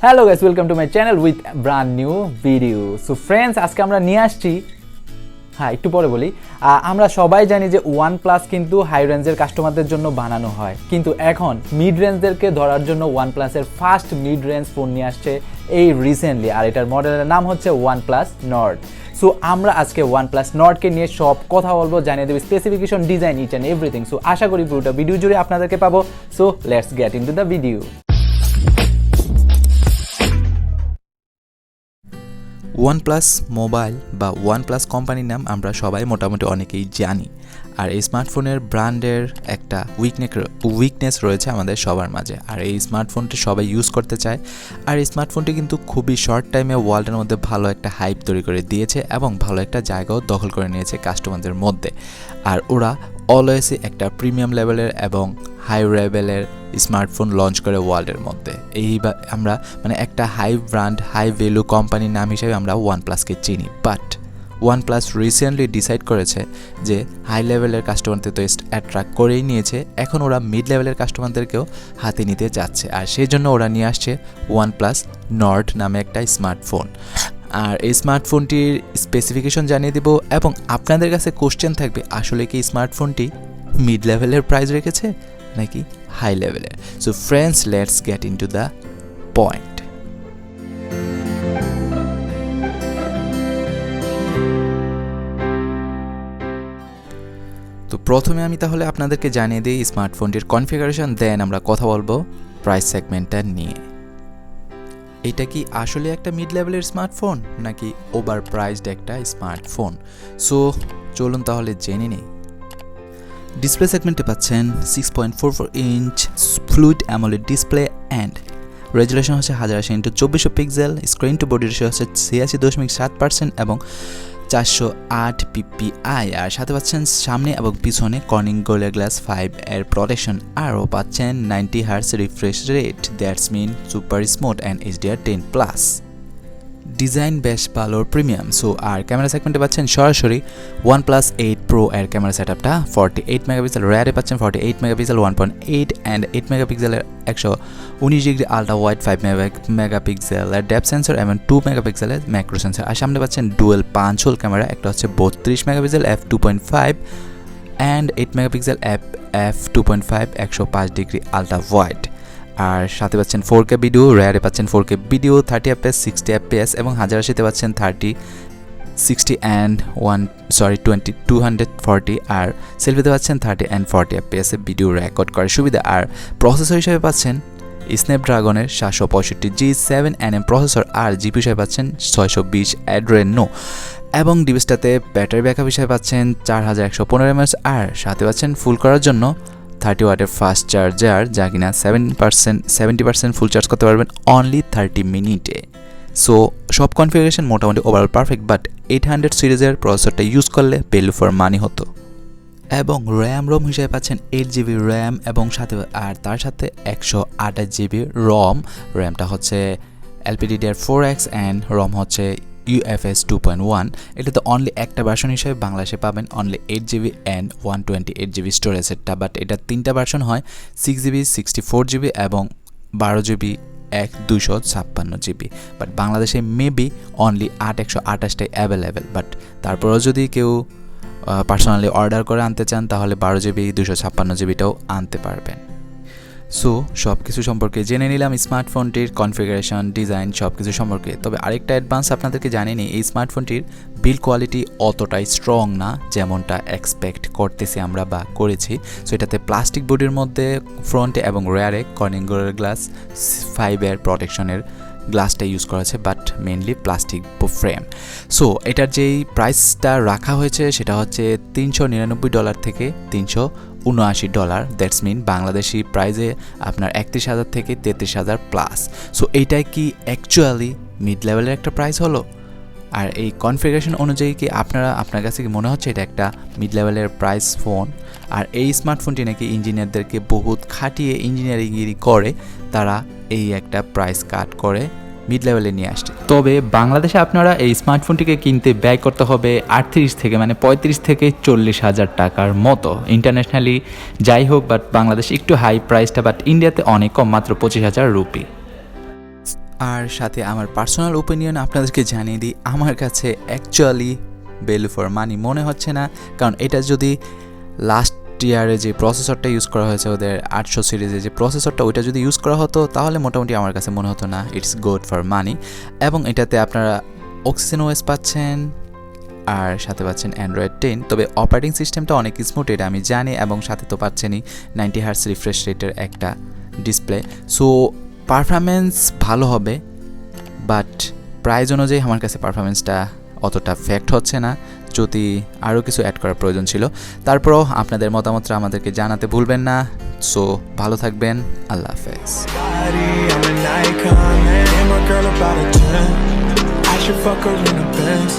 Hello guys, welcome to my channel with brand new video. So friends, আজকে আমরা নিয়ে আসছি, একটু পরে বলি, আমরা সবাই জানি যে OnePlus কিন্তু হাই রেঞ্জের কাস্টমারদের জন্য বানানো হয়, কিন্তু এখন মিড রেঞ্জদেরকে ধরার জন্য OnePlus-এর ফার্স্ট মিড রেঞ্জ ফোন নিয়ে আসছে এই রিসেন্টলি, আর এটার মডেলের নাম হচ্ছে OnePlus Nord। সো আমরা আজকে OnePlus Nordকে নিয়ে সব কথা বলবো, জানিয়ে দেবো specification, design, each and everything. So আশা করি পুরোটা ভিডিও জুড়ে আপনাদেরকে পাবো। So let's get into the video. OnePlus mobile বা OnePlus কোম্পানির নাম আমরা সবাই মোটামুটি অনেকেই জানি, আর এই স্মার্টফোনের ব্র্যান্ডের একটা উইকনেস রয়েছে আমাদের সবার মাঝে, আর এই স্মার্টফোনটি সবাই ইউজ করতে চায়। আর এই স্মার্টফোনটি কিন্তু খুবই শর্ট টাইমে ওয়ার্ল্ডের মধ্যে ভালো একটা হাইপ তৈরি করে দিয়েছে এবং ভালো একটা জায়গাও দখল করে নিয়েছে কাস্টমারদের মধ্যে। আর ওরা অলওয়েজই একটা প্রিমিয়াম লেভেলের এবং হাই লেভেলের স্মার্টফোন লঞ্চ করে ওয়ার্ল্ডের মধ্যে। আমরা একটা হাই ব্র্যান্ড, হাই ভ্যালু কোম্পানির নাম হিসেবে আমরা OnePlus-কে চিনি। বাট OnePlus রিসেন্টলি ডিসাইড করেছে যে হাই লেভেলের কাস্টমারদের তো অ্যাট্রাক্ট করেই নিয়েছে, এখন ওরা মিড লেভেলের কাস্টমারদেরকেও হাতে নিতে যাচ্ছে, আর সেই জন্য ওরা নিয়ে আসছে OnePlus Nord নামে একটা স্মার্টফোন। আর এই স্মার্টফোনটির স্পেসিফিকেশন জানিয়ে দেব, এবং আপনাদের কাছে কোশ্চেন থাকবে আসলে কি স্মার্টফোনটি মিড লেভেলের প্রাইস রেখেছে নাকি হাই লেভেলের। So friends, let's get into the point. তো প্রথমে আমি তাহলে আপনাদেরকে জানিয়ে দিই স্মার্টফোনটির কনফিগারেশন, দেন আমরা কথা বলবো প্রাইস সেগমেন্টটা নিয়ে। এটা কি আসলে একটা মিড লেভেলের স্মার্টফোন নাকি ওভার প্রাইসড একটা স্মার্টফোন? সো চলুন তাহলে জেনে নিই। ডিসপ্লে সেগমেন্টে পাচ্ছেন 6.44 inch fluid AMOLED display and resolution হচ্ছে 1080x2400 pixel. Screen to body ratio হচ্ছে 86.7% এবং 408 ppi। আর সাথে পাচ্ছেন সামনে এবং পিছনে কর্নিং গোরিলা গ্লাস 5 এর প্রোটেকশন, আরও পাচ্ছেন 90 hertz refresh rate, that's mean super smooth and HDR10+। Design বেশ ভালো, প্রিমিয়াম। সো আর ক্যামেরা সেগমেন্টে পাচ্ছেন সরাসরি OnePlus 8 Pro এর ক্যামেরা সেটআপটা 48 মেগাপিক্সেল, রেয়ারে পাচ্ছেন 48 মেগাপিক্সেল 1.8 অ্যান্ড 8 মেগাপিক্সেলের 119 ডিগ্রি আলট্রা ওয়াইড 5 মেগাপিক্সেলের ডেপথ সেন্সর এবং 2 মেগাপিক্সেলের ম্যাক্রো সেন্সর। আর সামনে পাচ্ছেন ডুয়েল পাঞ্চ হোল ক্যামেরা, একটা হচ্ছে 32 megapixel f2.5 and 8 megapixel f2.5 105 degree ultra wide. আর সাথে পাচ্ছেন 4K ভিডিও, রেয়ারে পাচ্ছেন 4K ভিডিও 30 fps 60 fps এবং 1080-তে পাচ্ছেন 30 60 অ্যান্ড 240, আর সেলফিতে পাচ্ছেন 30 and 40 fps A video record করার সুবিধা। আর প্রসেসর হিসেবে পাচ্ছেন স্ন্যাপড্রাগনের 765G7nm প্রসেসর, আর জিপি হিসেবে পাচ্ছেন 620 Adreno, এবং ডিভাইসটাতে ব্যাটারি ব্যাকআপ হিসেবে পাচ্ছেন 4115 mAh, আর সাথে পাচ্ছেন ফুল করার জন্য 30 ওয়াটের ফাস্ট চার্জার, যা কিনা 70% ফুল চার্জ করতে পারবেন অনলি 30 মিনিটে। সো সব কনফিগারেশন মোটামুটি ওভারঅল পারফেক্ট, বাট 800 সিরিজের প্রসেসরটা ইউজ করলে ভ্যালু ফর মানি হতো। এবং রোম হিসেবে পাচ্ছেন 8GB র্যাম, এবং আর তার সাথে 128GB র্যামটা হচ্ছে LPDDR4X অ্যান্ড রম হচ্ছে UFS 2.1। এটাতে অনলি একটা ভার্সন হিসেবে বাংলাদেশে পাবেন only 8GB and 128GB স্টোরেজেরটা, but এটা তিনটা ভার্সন হয় 6GB 64GB এবং 12GB 256GB। বাট বাংলাদেশে মেবি অনলি 128টাই অ্যাভেলেবেল, বাট তারপরেও যদি কেউ পার্সোনালি অর্ডার করে আনতে চান তাহলে 12GB 256GBটাও আনতে পারবেন। সো সব কিছু সম্পর্কে জেনে নিলাম, স্মার্টফোনটির কনফিগারেশন, ডিজাইন, সব কিছু সম্পর্কে। তবে আরেকটা অ্যাডভান্স আপনাদেরকে জানিয়ে নিই, এই স্মার্টফোনটির বিল্ড কোয়ালিটি অতটাই স্ট্রং না যেমনটা এক্সপেক্ট করতেছি আমরা বা করেছি। সো এটাতে প্লাস্টিক বডির মধ্যে ফ্রন্টে এবং রেয়ারে কর্নিং গোরিলা গ্লাস 5 এর প্রোটেকশনের গ্লাসটা ইউজ করা আছে, but mainly plastic frame. So এটার যেই প্রাইসটা রাখা হয়েছে সেটা হচ্ছে $399 থেকে $379, দ্যাটস মিন বাংলাদেশি প্রাইজে আপনার 31,000 থেকে 33,000 প্লাস। সো এইটাই কি অ্যাকচুয়ালি মিড লেভেলের একটা প্রাইস হলো? আর এই কনফিগারেশন অনুযায়ী কি আপনার কাছে কি মনে হচ্ছে এটা একটা মিড লেভেলের প্রাইস ফোন? আর এই স্মার্টফোনটি নাকি ইঞ্জিনিয়ারদেরকে বহুত খাটিয়ে ইঞ্জিনিয়ারিংগিরি করে তারা এই একটা প্রাইস কাট করে মিড লেভেলে নিয়ে আসছে। তবে বাংলাদেশে আপনারা এই স্মার্টফোনটিকে কিনতে ব্যয় করতে হবে 35 থেকে 40,000 টাকার মতো। ইন্টারন্যাশনালি যাই হোক, বাট বাংলাদেশে একটু হাই প্রাইসটা, বাট ইন্ডিয়াতে অনেক কম, মাত্র 25,000 রুপি। আর সাথে আমার পার্সোনাল ওপিনিয়ন আপনাদেরকে জানিয়ে দিই, আমার কাছে অ্যাকচুয়ালি ভ্যালু ফর মানি মনে হচ্ছে না, কারণ এটা যদি লাস্ট ইয়ারে যে প্রসেসরটা ইউজ করা হয়েছে ওদের 800 সিরিজে যে প্রসেসরটা, ওইটা যদি ইউজ করা হতো তাহলে মোটামুটি আমার কাছে মনে হতো না ইটস গুড ফর মানি। এবং এটাতে আপনারা OxygenOS পাচ্ছেন আর সাথে পাচ্ছেন অ্যান্ড্রয়েড 10, তবে অপারেটিং সিস্টেমটা অনেক স্মুথ এটা আমি জানি, এবং সাথে তো পাচ্ছেনই 90 হার্টজ রিফ্রেশ রেটের একটা ডিসপ্লে। সো পারফরমেন্স ভালো হবে, বাট প্রাইস অনুযায়ী আমার কাছে পারফরমেন্সটা অতটা ফ্যাক্ট হচ্ছে না, যদি আরও কিছু অ্যাড করার প্রয়োজন ছিল। তারপরও আপনাদের মতামতটা আমাদেরকে জানাতে ভুলবেন না। সো ভালো থাকবেন, আল্লাহ হাফেজ। I'm an icon, man. And my girl about a 10. I should fuck her in a Benz.